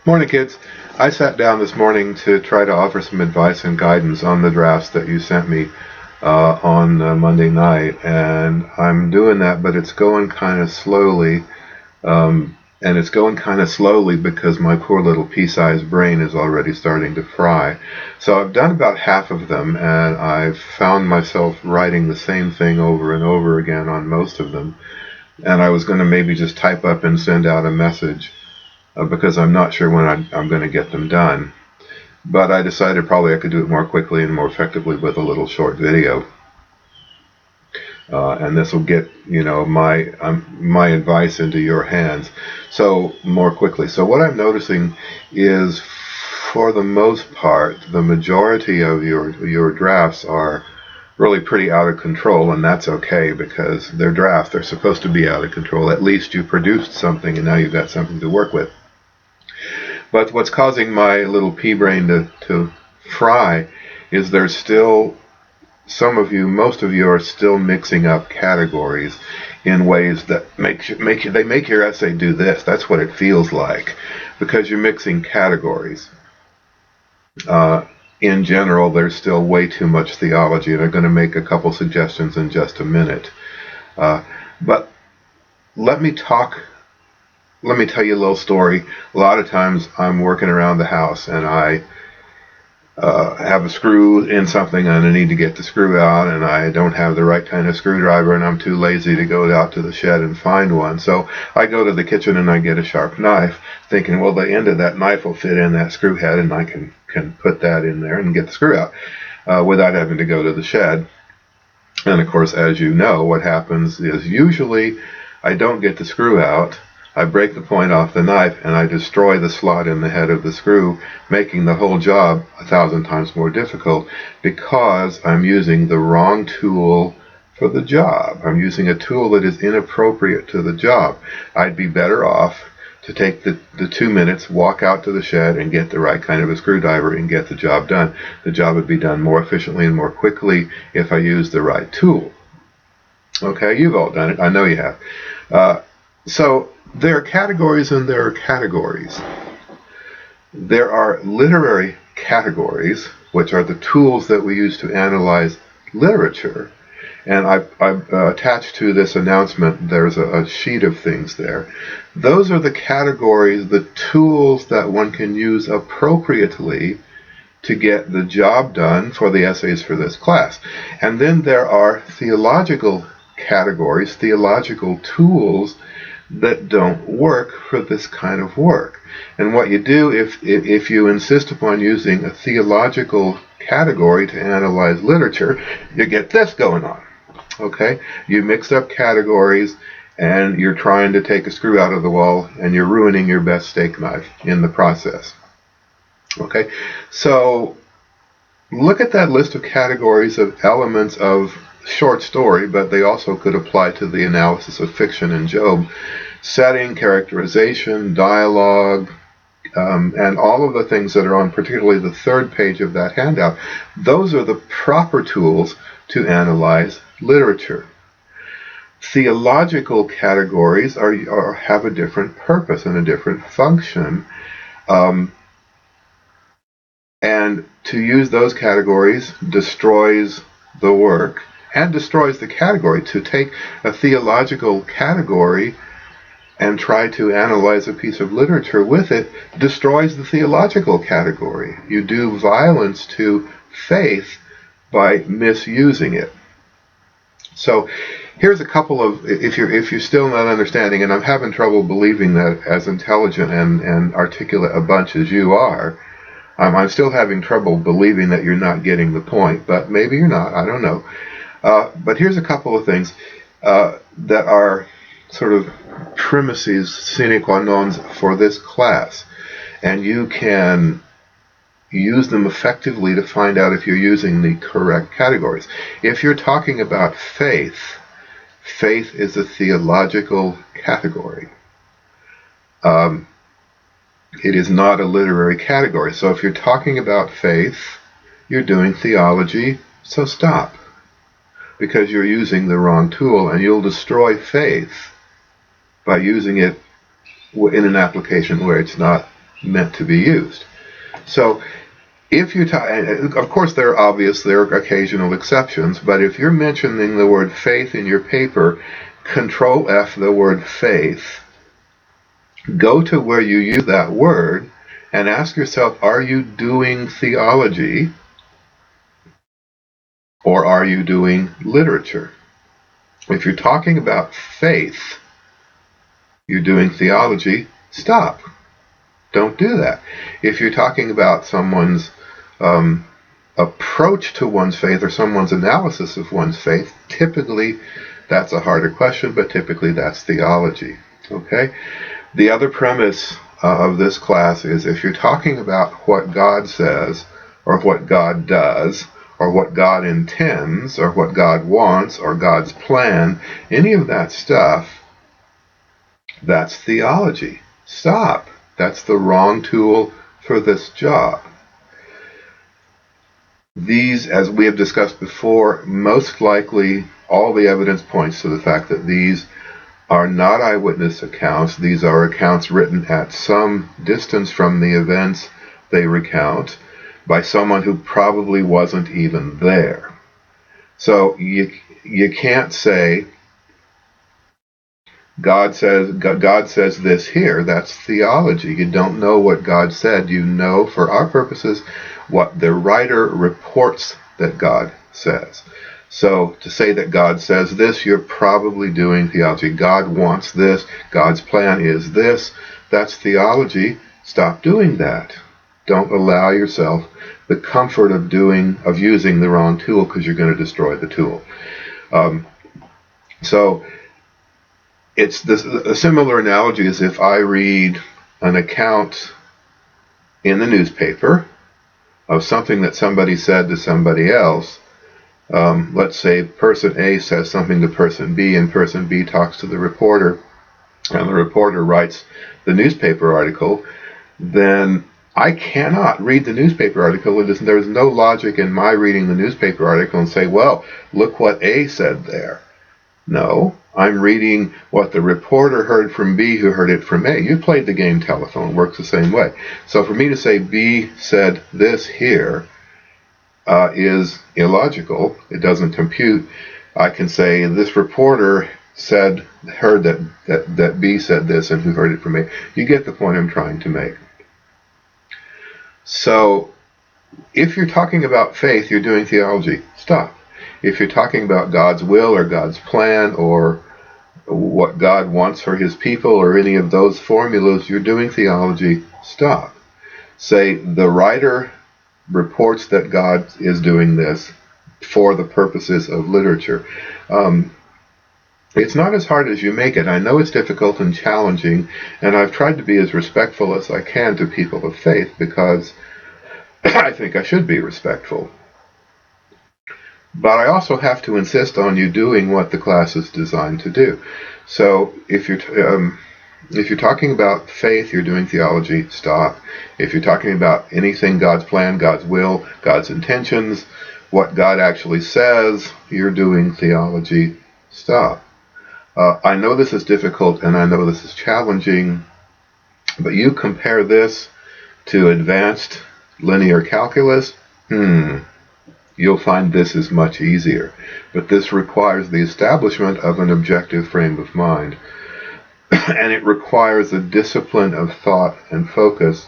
Morning, kids. I sat down this morning to try to offer some advice and guidance on the drafts that you sent me on Monday night, and I'm doing that, but it's going kind of slowly. And it's going kind of slowly because my poor little pea-sized brain is already starting to fry. So I've done about half of them, and I've found myself writing the same thing over and over again on most of them. And I was going to maybe just type up and send out a message because I'm not sure when I'm going to get them done. But I decided probably I could do it more quickly and more effectively with a little short video. And this will get my advice into your hands so more quickly. So what I'm noticing is, for the most part, the majority of your drafts are really pretty out of control, and that's okay because they're drafts. They're supposed to be out of control. At least you produced something, and now you've got something to work with. But what's causing my little pea brain to fry is there's still most of you are still mixing up categories in ways that make your essay do this. That's what it feels like, because you're mixing categories. In general, there's still way too much theology, and I'm going to make a couple suggestions in just a minute. But let me tell you a little story. A lot of times I'm working around the house and I have a screw in something and I need to get the screw out, and I don't have the right kind of screwdriver, and I'm too lazy to go out to the shed and find one. So I go to the kitchen and I get a sharp knife, thinking, well, the end of that knife will fit in that screw head and I can put that in there and get the screw out without having to go to the shed. And of course, as you know, what happens is usually I don't get the screw out. I break the point off the knife and I destroy the slot in the head of the screw, making the whole job 1,000 times more difficult because I'm using the wrong tool for the job. I'm using a tool that is inappropriate to the job. I'd be better off to take the 2 minutes, walk out to the shed and get the right kind of a screwdriver and get the job done. The job would be done more efficiently and more quickly if I used the right tool. Okay, you've all done it. I know you have. So there are categories and there are categories. There are literary categories, which are the tools that we use to analyze literature. And I've attached to this announcement, there's a sheet of things there. Those are the categories, the tools that one can use appropriately to get the job done for the essays for this class. And then there are theological categories, theological tools that don't work for this kind of work. And what you do if you insist upon using a theological category to analyze literature, you get this going on. Okay? You mix up categories and you're trying to take a screw out of the wall and you're ruining your best steak knife in the process. Okay? So look at that list of categories of elements of short story, but they also could apply to the analysis of fiction in Job. Setting, characterization, dialogue, and all of the things that are on particularly the third page of that handout. Those are the proper tools to analyze literature. Theological categories have a different purpose and a different function. And to use those categories destroys the work and destroys the category. To take a theological category and try to analyze a piece of literature with it destroys the theological category. You do violence to faith by misusing it. So here's a couple of, if you're still not understanding, and I'm having trouble believing that as intelligent and articulate a bunch as you are, I'm still having trouble believing that you're not getting the point, but maybe you're not, I don't know. But here's a couple of things that are sort of premises sine qua non for this class, and you can use them effectively to find out if you're using the correct categories. If you're talking about faith, faith is a theological category. It is not a literary category. So if you're talking about faith, you're doing theology, so stop. Because you're using the wrong tool, and you'll destroy faith by using it in an application where it's not meant to be used. So if you're of course there are occasional exceptions, but if you're mentioning the word faith in your paper, Control F the word faith, go to where you use that word and ask yourself, are you doing theology or are you doing literature? If you're talking about faith, you're doing theology, stop. Don't do that. If you're talking about someone's approach to one's faith or someone's analysis of one's faith, typically that's a harder question, but typically that's theology. Okay? The other premise of this class is if you're talking about what God says or what God does or what God intends or what God wants or God's plan, any of that stuff, that's theology. Stop. That's the wrong tool for this job. These, as we have discussed before, most likely all the evidence points to the fact that these are not eyewitness accounts. These are accounts written at some distance from the events they recount by someone who probably wasn't even there. So you can't say God says this here. That's theology. You don't know what God said. You know, for our purposes, what the writer reports that God says. So to say that God says this, you're probably doing theology. God wants this. God's plan is this. That's theology. Stop doing that. Don't allow yourself the comfort of using the wrong tool because you're going to destroy the tool. So it's a similar analogy as if I read an account in the newspaper of something that somebody said to somebody else. Let's say person A says something to person B, and person B talks to the reporter, and the reporter writes the newspaper article. Then I cannot read the newspaper article. There's no logic in my reading the newspaper article and say, well, look what A said there. No, I'm reading what the reporter heard from B, who heard it from A. You played the game telephone. It works the same way. So for me to say B said this here is illogical. It doesn't compute. I can say this reporter heard that B said this, and who heard it from A. You get the point I'm trying to make. So if you're talking about faith, you're doing theology. Stop. If you're talking about God's will or God's plan or what God wants for his people or any of those formulas, you're doing theology. Stop. Say the writer reports that God is doing this for the purposes of literature. It's not as hard as you make it. I know it's difficult and challenging, and I've tried to be as respectful as I can to people of faith because I think I should be respectful. But I also have to insist on you doing what the class is designed to do. So if you're talking about faith, you're doing theology, stop. If you're talking about anything God's plan, God's will, God's intentions, what God actually says, you're doing theology, stop. I know this is difficult and I know this is challenging, but you compare this to advanced linear calculus, you'll find this is much easier. But this requires the establishment of an objective frame of mind. And it requires a discipline of thought and focus.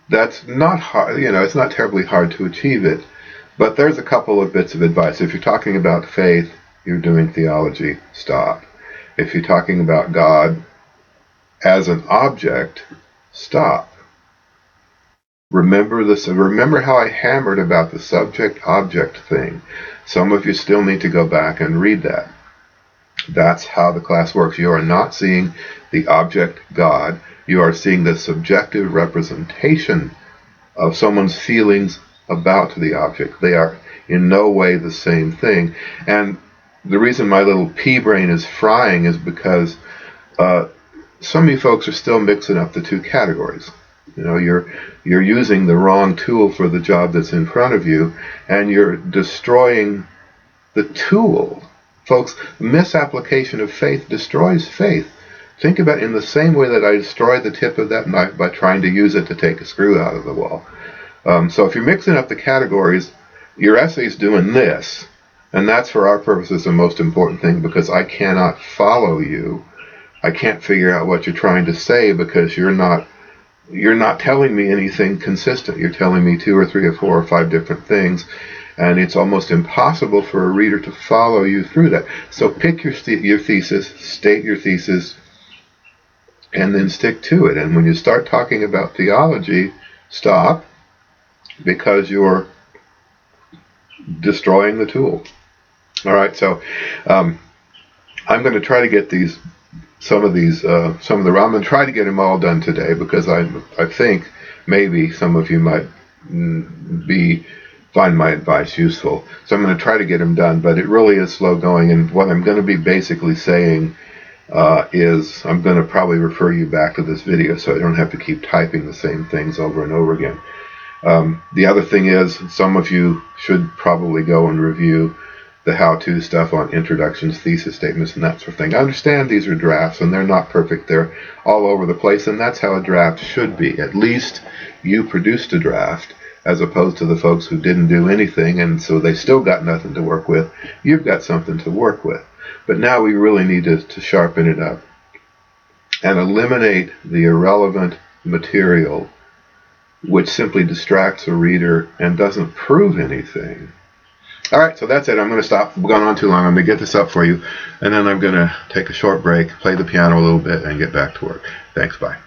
That's not hard, it's not terribly hard to achieve it. But there's a couple of bits of advice. If you're talking about faith, you're doing theology, stop. If you're talking about God as an object, stop. Remember how I hammered about the subject-object thing. Some of you still need to go back and read that. That's how the class works. You are not seeing the object God. You are seeing the subjective representation of someone's feelings about the object. They are in no way the same thing. And the reason my little pea brain is frying is because some of you folks are still mixing up the two categories. You're using the wrong tool for the job that's in front of you, and you're destroying the tool. Folks, misapplication of faith destroys faith. Think about it in the same way that I destroyed the tip of that knife by trying to use it to take a screw out of the wall. So if you're mixing up the categories, your essay's doing this, and that's for our purposes the most important thing, because I cannot follow you. I can't figure out what you're trying to say because you're not telling me anything consistent. You're telling me 2 or 3 or 4 or 5 different things, and it's almost impossible for a reader to follow you through that. So pick your thesis, state your thesis, and then stick to it. And when you start talking about theology, stop, because you're destroying the tool. All right, so I'm going to try to get some of I'm going to try to get them all done today, because I think maybe some of you might find my advice useful. So I'm going to try to get them done, but it really is slow going. And what I'm going to be basically saying is I'm going to probably refer you back to this video so I don't have to keep typing the same things over and over again. The other thing is, some of you should probably go and review the how-to stuff on introductions, thesis statements, and that sort of thing. I understand these are drafts, and they're not perfect. They're all over the place, and that's how a draft should be. At least you produced a draft, as opposed to the folks who didn't do anything, and so they still got nothing to work with. You've got something to work with. But now we really need to sharpen it up and eliminate the irrelevant material which simply distracts a reader and doesn't prove anything. All right, so that's it. I'm going to stop. We've gone on too long. I'm going to get this up for you, and then I'm going to take a short break, play the piano a little bit, and get back to work. Thanks, bye.